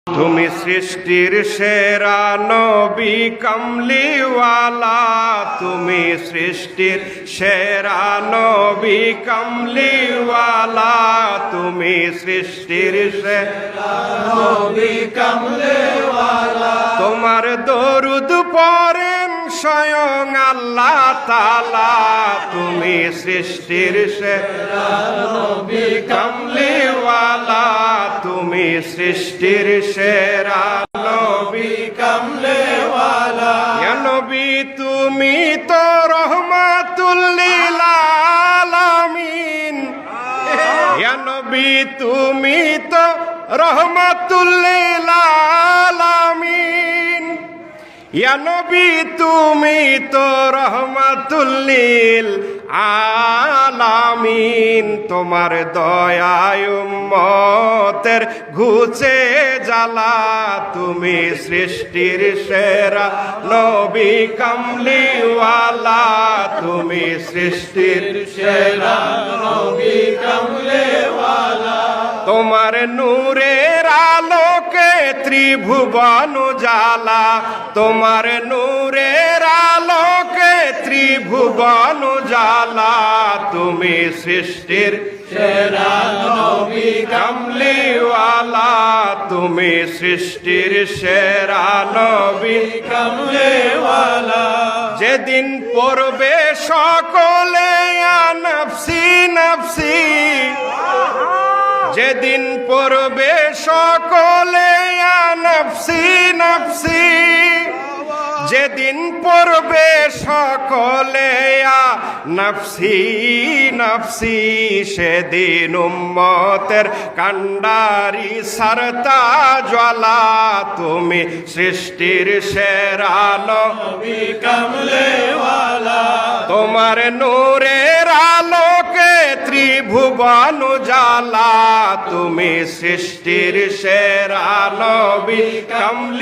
তুমি সৃষ্টির সেরা নবী কমলিওয়ালা, তুমি সৃষ্টির সেরা নবী কমলিওয়ালা, তুমি সৃষ্টির সেরা নবী কমলিওয়ালা। তোমার দরুদ পড়েন স্বয়ং আল্লাহ তাআলা, তুমি সৃষ্টির সেরা নবী কমলিওয়ালা, তুমি সৃষ্টির সেরা নবী কমলিওয়ালা। ইয়া নবী তুমি তো রহমাতুল লিল আলামিন, ইয়া নবী তুমি তো রহমাতুল লিল আলামিন, ইয়া নবী তুমি তো রহমাতুল লিল আলামিন। তোমার দয়ায় উম্মতের ঘুচে জ্বালা, তুমি সৃষ্টির সেরা নবী কমলিওয়ালা, তুমি সৃষ্টির সেরা নবী কমলিওয়ালা। তোমার নূরের আলোকে ত্রিভুবন জ্বালা, তোমার নূরের আলোকে ত্রিভুবন জ্বালা, তুমি সৃষ্টির সেরা নবী কমলিওয়ালা, তুমি সৃষ্টির সেরা নবী কমলিওয়ালা। যেদিন পড়বে সকলে ইয়া নফসি নফসি, যেদিন পড়বে সকলে ইয়া নফসি নফসি, যেদিন পড়বে সকলে ইয়া নফসি নফসি, সেদিন উম্মতের কান্ডারি সারতা জ্বালা, তুমি সৃষ্টির সেরা নবী কমলিওয়ালা। তোমার নূরের আলোকে ত্রিভুবন জ্বালা, তুমি সৃষ্টির সেরা নবী কমলি।